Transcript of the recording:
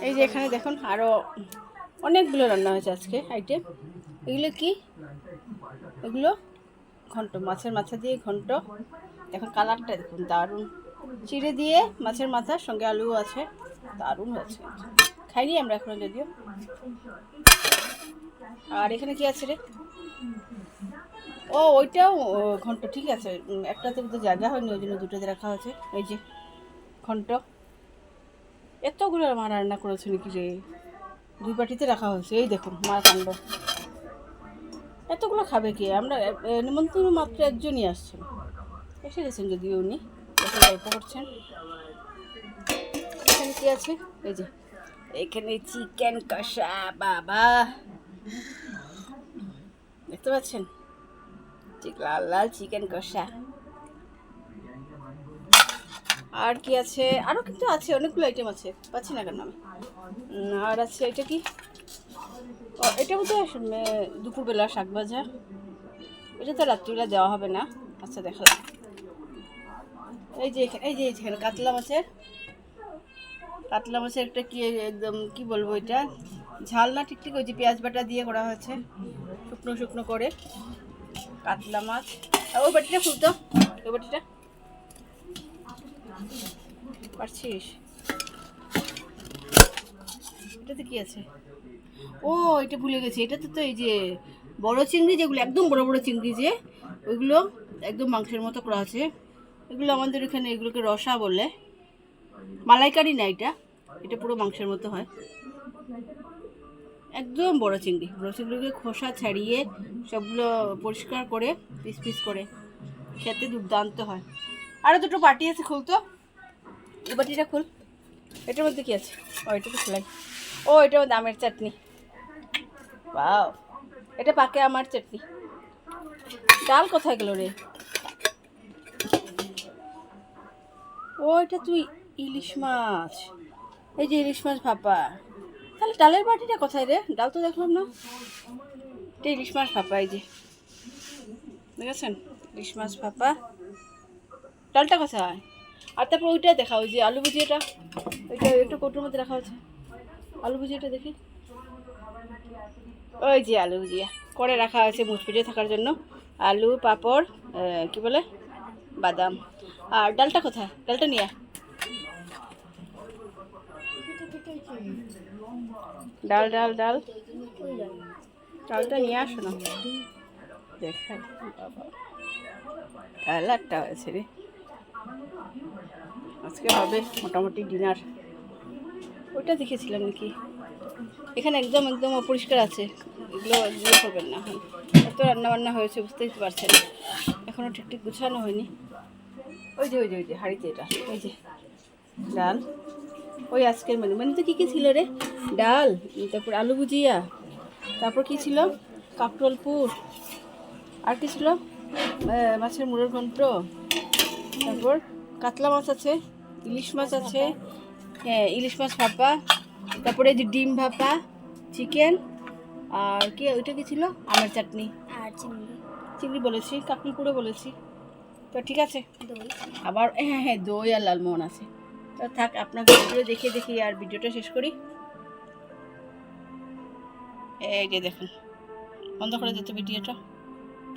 এই যে এখানে দেখুন আরও অনেকগুলো রান্না হয়েছে আজকে আইটেম। এগুলো কি? এগুলো ঘন্ট, মাছের মাথা দিয়ে ঘন্ট। এখন কালারটা দেখুন দারুণ, চিড়ে দিয়ে মাছের মাথার সঙ্গে আলুও আছে, দারুণ হয়েছে। খাইনি আমরা এখনো যদিও। আর এখানে কি আছে রে? ও ওইটাও ঘন্ট, ঠিক আছে। একটাতে তো জায়গা হয়নি, ওই জন্য দুটোতে রাখা হয়েছে। এই যে ঘন্ট, এতগুলো মা রান্না করেছে নাকি রে? দুই বাটিতে রাখা হয়েছে। এই দেখুন মার কাণ্ড, এতগুলো খাবে কে? আমরা নিমন্ত্রণ মাত্র একজনই আসছেন, এসে গেছেন যদিও উনি, এসে গল্প করছেন। এখানে কি আছে? এই যে এখানে চিকেন কষা, বাবা দেখতে পাচ্ছেন? লাল লাল চিকেন কষা। আর কি আছে? আরও কিন্তু আছে, অনেকগুলো আইটেম আছে, পাচ্ছি না কেন আমি। আর আছে এটা কি? এটা বোধহয় দুপুরবেলা শাক ভাজা। এটা তো রাত্রিবেলা দেওয়া হবে না। আচ্ছা দেখালাম। এই যে এখানে কাতলা মাছের একটা কি একদম কি বলবো, এটা ঝাল না ঠিক ওই যে পেঁয়াজ বাটা দিয়ে করা হয়েছে, শুকনো শুকনো করে কাতলা মাছ। আর ওই বাটিটা খুলতো, ওই বাটিটা পারছিস? এটাতে কি আছে? ও এটা ভুলে গেছি, এটাতে তো এই যে বড় চিংড়ি, যেগুলো একদম বড় বড় চিংড়ি, যে ওইগুলো একদম মাংসের মতো করা আছে। এগুলো আমাদের এখানে এগুলোকে রসা বলে, মালাইকারি না এটা, এটা পুরো মাংসের মতো হয়। একদম বড় চিংড়িগুলোকে খোসা ছাড়িয়ে সবগুলো পরিষ্কার করে পিস পিস করে খেতে দুর্দান্ত হয়। আরও দুটো বাটি আছে, খুলতো। এই বাটিটা খুল। এটার মধ্যে কি আছে? ও এটা তো খোলাই। ও এটার মধ্যে আমের চাটনি। বাও, এটা পাকে আমার চাটনি। ডাল কোথায় গেল রে? ও এটা তুই ইলিশ মাছ, এই যে ইলিশ মাছ ভাপা। তাহলে ডালের বাটিটা কোথায় রে? ডাল তো দেখলাম না। এটা ইলিশ মাছ ভাপা, এই যে দেখেছেন, ইলিশ মাছ ভাপা। ডালটা কোথায়? আর তারপর ওইটা দেখা, ওই যে আলু ভুজিয়াটা, ওইটা একটু কৌটোর মধ্যে রাখা হয়েছে। আলু ভুজিয়াটা দেখি। ওই যে আলু ভুজিয়া করে রাখা হয়েছে মুচমুচে থাকার জন্য। আলু, পাঁপড়, কি বলে, বাদাম। আর ডালটা কোথায়? ডালটা নিয়ে ডাল ডাল ডাল ডালটা নিয়ে আসো না, দেখাই। বাবা কালারটা হয়েছে রে। আজকে হবে মোটামুটি ডিনার। ওইটা দেখেছিলাম নাকি? এখানে একদম একদম অপরিষ্কার আছে, এগুলো ইয়ে করবেন না। এত রান্নাবান্না হয়েছে বুঝতেই পারছেন, এখনও ঠিকঠাক গুছানো হয়নি। ওই যে হাঁড়িতে এটা, ওই যে ডাল। ওই আজকের মেনুতে কী কী ছিল রে? ডাল, তারপর আলু ভুজিয়া, তারপর কি ছিল? কাঁকরোল পুর। আর কি ছিল? মাছের মুড়োর ঘন্ট, তারপর কাতলা মাছ আছে, ইলিশ মাছ আছে, হ্যাঁ ইলিশ মাছ ভাপা, তারপরে এই যে ডিম ভাপা, চিকেন, আর কি ওইটা কি ছিল? আমের চাটনি আর চিংড়ি বলেছি, কাঁকরোল পুরো বলেছি। তো ঠিক আছে, আবার হ্যাঁ দই আর লালমোহন আছে। তো থাক, আপনাকে ভিডিও দেখি আর ভিডিওটা শেষ করি। এই যে দেখুন, বন্ধ করে দিতে ভিডিওটা।